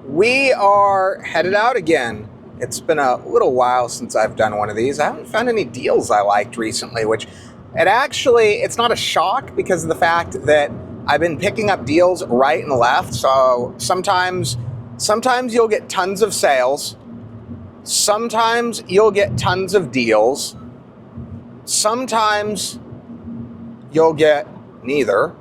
We are headed out again. It's been a little while since I've done one of these. I haven't found any deals I liked recently, which it's not a shock because of the fact that I've been picking up deals right and left. So sometimes you'll get tons of sales. Sometimes you'll get tons of deals. Sometimes you'll get neither.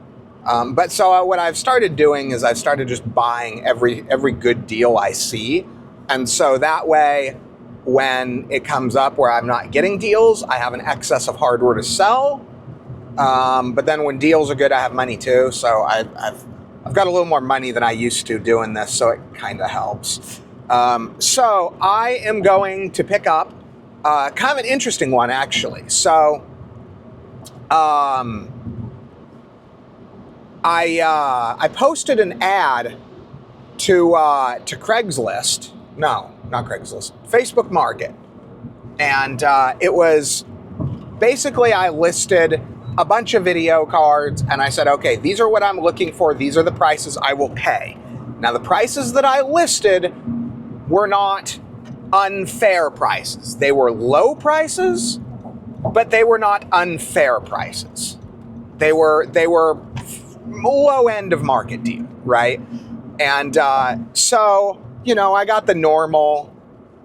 So what I've started doing is I've started just buying every good deal I see. And so that way, when it comes up where I'm not getting deals, I have an excess of hardware to sell. But then when deals are good, I have money too. So I've got a little more money than I used to doing this, so it kind of helps. So I am going to pick up kind of an interesting one, actually. So I posted an ad to Craigslist. No, not Craigslist. Facebook Market. And it was basically I listed a bunch of video cards and I said, okay, these are what I'm looking for. These are the prices I will pay. Now, the prices that I listed were not unfair prices. They were low prices, but they were not unfair prices. They were low end of market deal, right? And so, I got the normal,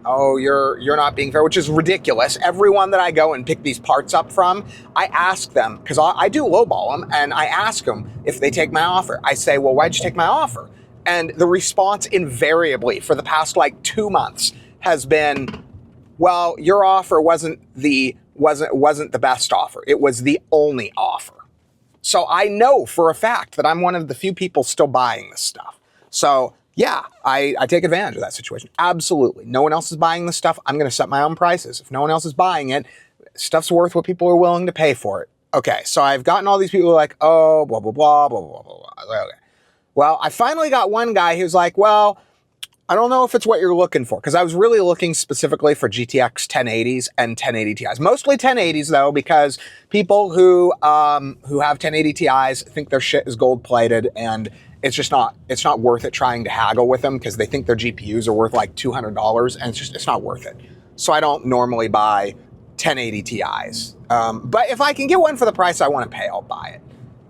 oh, you're not being fair, which is ridiculous. Everyone that I go and pick these parts up from, I ask them, because I do lowball them, and I ask them if they take my offer. I say, well, why'd you take my offer? And the response invariably for the past 2 months has been, well, your offer wasn't the best offer. It was the only offer. So I know for a fact that I'm one of the few people still buying this stuff. So yeah, I take advantage of that situation. Absolutely. No one else is buying this stuff. I'm going to set my own prices. If no one else is buying it, stuff's worth what people are willing to pay for it. Okay, so I've gotten all these people who are like, oh, blah, blah, blah, blah, blah, blah, blah. Okay. Well, I finally got one guy who's like, well, I don't know if it's what you're looking for, because I was really looking specifically for GTX 1080s and 1080 Ti's. Mostly 1080s, though, because people who have 1080 Ti's think their shit is gold-plated, and it's not worth it trying to haggle with them because they think their GPUs are worth like $200, and it's not worth it. So I don't normally buy 1080 Ti's. But if I can get one for the price I want to pay, I'll buy it.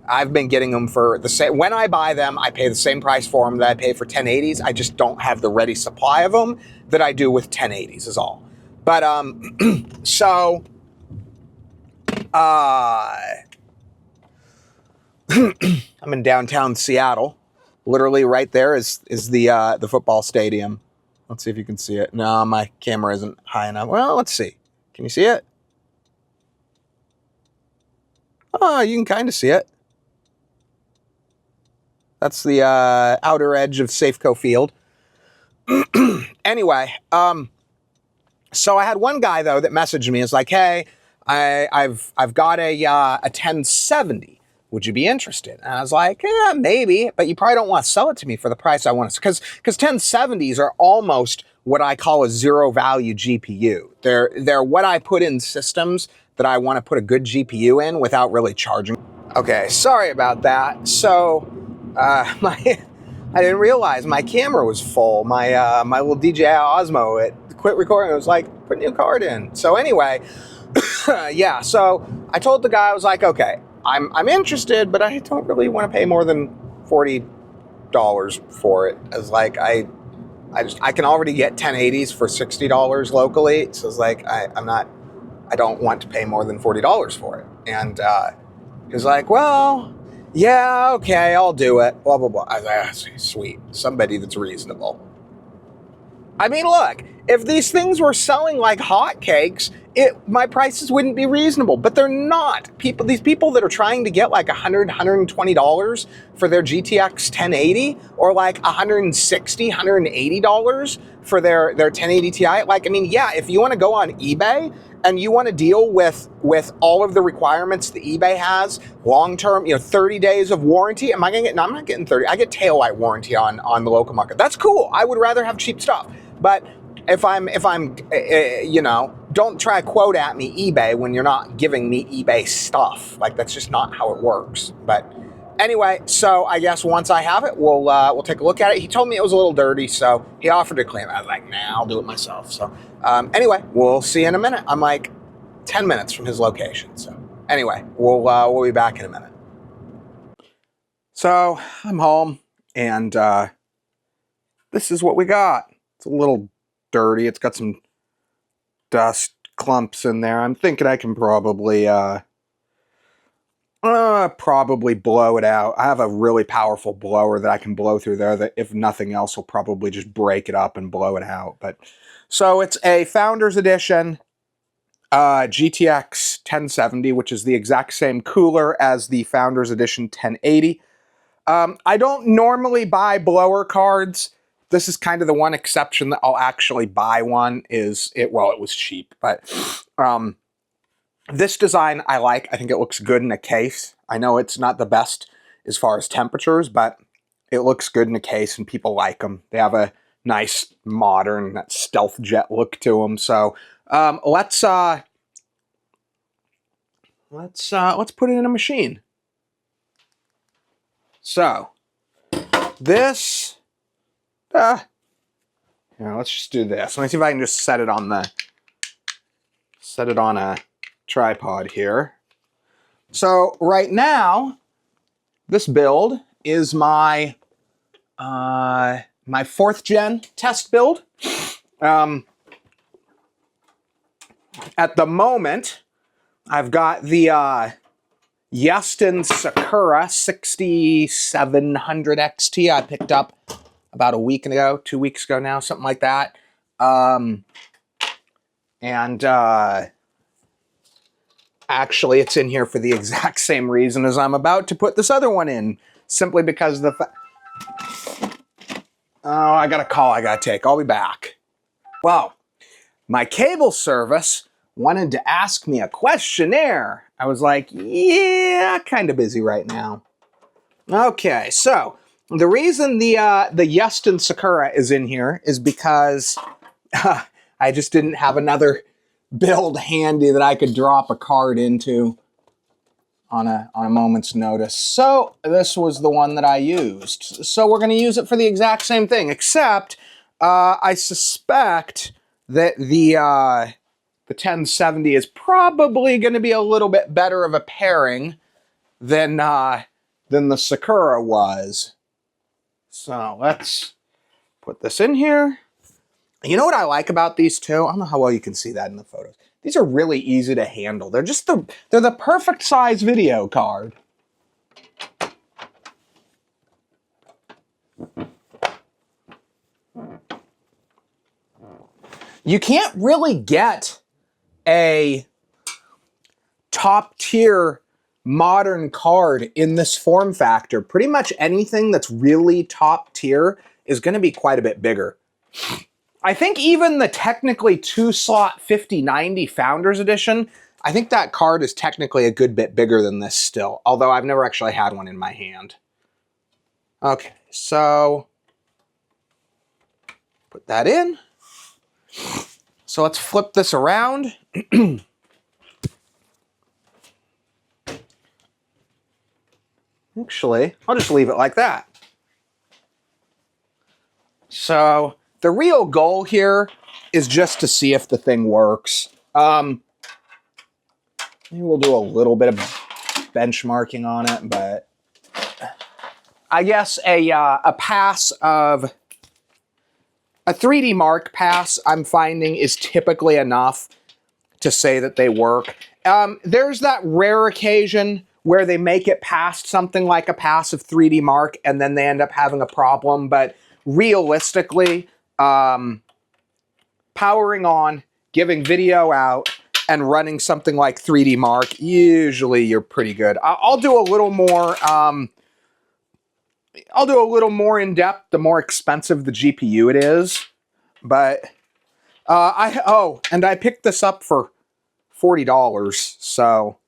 I've been getting them for the same. When I buy them, I pay the same price for them that I pay for 1080s. I just don't have the ready supply of them that I do with 1080s is all. But so I'm in downtown Seattle. Literally right there is the football stadium. Let's see if you can see it. No, my camera isn't high enough. Well, let's see. Can you see it? Oh, you can kind of see it. That's the outer edge of Safeco Field. Anyway, so I had one guy though that messaged me. It's like, hey, I've got a 1070. Would you be interested? And I was like, yeah, maybe, but you probably don't want to sell it to me for the price I want to, because 1070s are almost what I call a zero value GPU. They're what I put in systems that I want to put a good GPU in without really charging. Okay, sorry about that. So. I didn't realize my camera was full. My little DJI Osmo, it quit recording. It was like, put a new card in. So anyway, yeah. So I told the guy, I was like, okay, I'm interested, but I don't really want to pay more than $40 for it. I was like, I can already get 1080s for $60 locally. So it's like, I don't want to pay more than $40 for it. And he was like, well, yeah, okay, I'll do it, blah, blah, blah. I was like, sweet, somebody that's reasonable. I mean, look, if these things were selling like hotcakes, my prices wouldn't be reasonable, but they're not. These people that are trying to get like $100, $120 for their GTX 1080, or like $160, $180 for their 1080 Ti, like, I mean, yeah, if you want to go on eBay and you want to deal with all of the requirements that eBay has, long-term, 30 days of warranty. Am I going to get? No, I'm not getting 30. I get tail light warranty on the local market. That's cool. I would rather have cheap stuff. But if I'm, don't try to quote at me eBay when you're not giving me eBay stuff. Like, that's just not how it works. But Anyway, so I guess once I have it, we'll take a look at it. He told me it was a little dirty, so he offered to clean it. I was like, nah, I'll do it myself. So anyway, we'll see you in a minute. I'm like 10 minutes from his location. So anyway, we'll be back in a minute. So I'm home, and this is what we got. It's a little dirty. It's got some dust clumps in there. I'm thinking I can probably blow it out. I have a really powerful blower that I can blow through there that, if nothing else, will probably just break it up and blow it out. But so it's a Founders Edition GTX 1070, which is the exact same cooler as the Founders Edition 1080. I don't normally buy blower cards. This is kind of the one exception that I'll actually buy one. Well, it was cheap, but this design I like. I think it looks good in a case. I know it's not the best as far as temperatures, but it looks good in a case and people like them. They have a nice modern stealth jet look to them. So let's put it in a machine. So this let's just do this. Let me see if I can just set it on a tripod here. So right now, this build is my my 4th gen test build. At the moment, I've got the Yeston Sakura 6700 XT I picked up about a week ago, 2 weeks ago now, something like that. Actually, it's in here for the exact same reason as I'm about to put this other one in, simply because the I got a call I gotta take. I'll be back. Well, my cable service wanted to ask me a questionnaire. I was like, yeah, kind of busy right now. Okay, so the reason the Yeston Sakura is in here is because I just didn't have another build handy that I could drop a card into on a moment's notice. So this was the one that I used. So we're going to use it for the exact same thing, except I suspect that the 1070 is probably going to be a little bit better of a pairing than the Sakura was. So let's put this in here. You know what I like about these two? I don't know how well you can see that in the photos. These are really easy to handle. They're the perfect size video card. You can't really get a top tier modern card in this form factor. Pretty much anything that's really top tier is going to be quite a bit bigger. I think even the technically 2-slot 5090 Founders Edition, I think that card is technically a good bit bigger than this still, although I've never actually had one in my hand. Okay, so put that in. So let's flip this around. Actually, I'll just leave it like that. So the real goal here is just to see if the thing works. Maybe we'll do a little bit of benchmarking on it, but I guess a pass of a 3D Mark pass I'm finding is typically enough to say that they work. There's that rare occasion where they make it past something like a pass of 3D Mark and then they end up having a problem, but realistically, powering on, giving video out, and running something like 3D Mark, usually you're pretty good. I'll do a little more. I'll do a little more in depth the more expensive the GPU it is, but and I picked this up for $40. So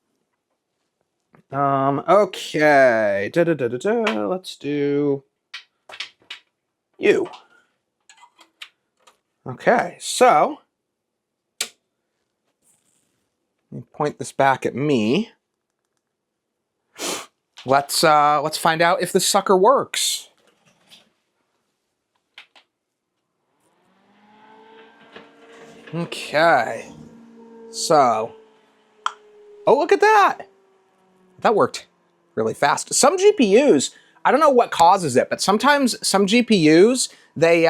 okay, let's do you. Okay, so let me point this back at me. Let's find out if this sucker works. Okay. So, oh, look at that. That worked really fast. Some GPUs, I don't know what causes it, but sometimes some GPUs, they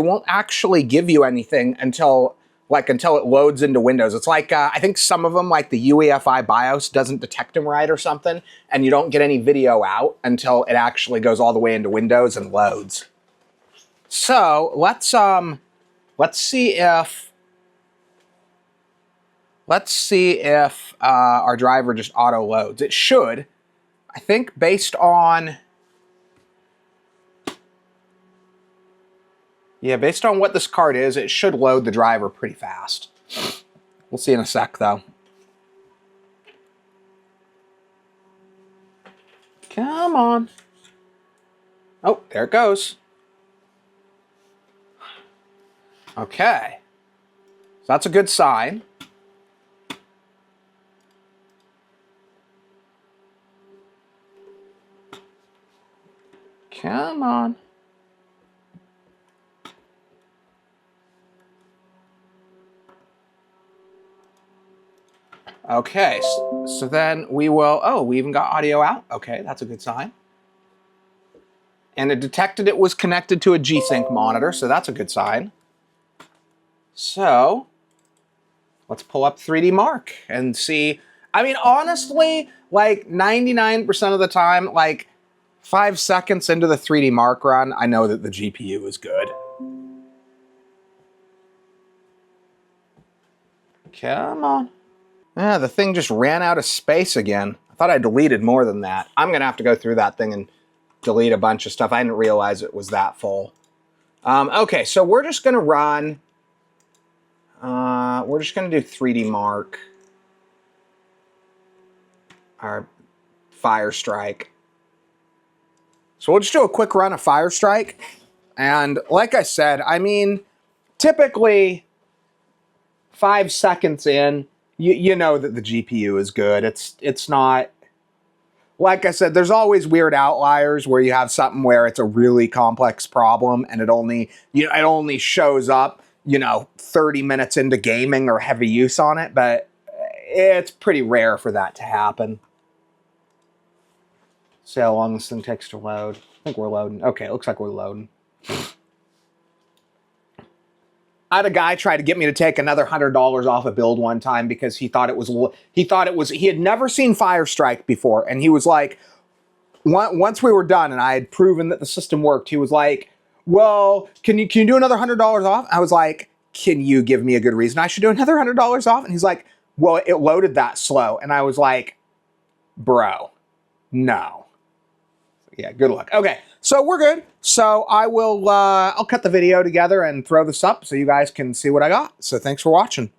won't actually give you anything until it loads into Windows. It's like, I think some of them, like the UEFI BIOS doesn't detect them right or something, and you don't get any video out until it actually goes all the way into Windows and loads. So let's see if our driver just auto loads. It should. I think based on what this card is, it should load the driver pretty fast. We'll see in a sec, though. Come on. Oh, there it goes. Okay. So that's a good sign. Come on. Okay, so then we will, oh, we even got audio out. Okay, that's a good sign. And it detected it was connected to a G-Sync monitor, so that's a good sign. So, let's pull up 3D Mark and see. I mean, honestly, like 99% of the time, like 5 seconds into the 3D Mark run, I know that the GPU is good. Come on. Yeah, the thing just ran out of space again. I thought I deleted more than that. I'm going to have to go through that thing and delete a bunch of stuff. I didn't realize it was that full. Okay, so we're just going to run... we're just going to do 3D Mark. Our Firestrike. So we'll just do a quick run of Firestrike. And like I said, I mean, typically 5 seconds in, you know that the GPU is good. It's not, like I said, there's always weird outliers where you have something where it's a really complex problem and it only shows up, 30 minutes into gaming or heavy use on it, but it's pretty rare for that to happen. See how long this thing takes to load. I think we're loading. Okay, it looks like we're loading. I had a guy try to get me to take another $100 off a build one time because he had never seen Firestrike before, and he was like, once we were done and I had proven that the system worked, he was like, well, can you do another $100 off? I was like, can you give me a good reason I should do another $100 off? And he's like, well, it loaded that slow. And I was like, bro, no. Yeah, good luck. Okay, so we're good. So I'll cut the video together and throw this up so you guys can see what I got. So thanks for watching.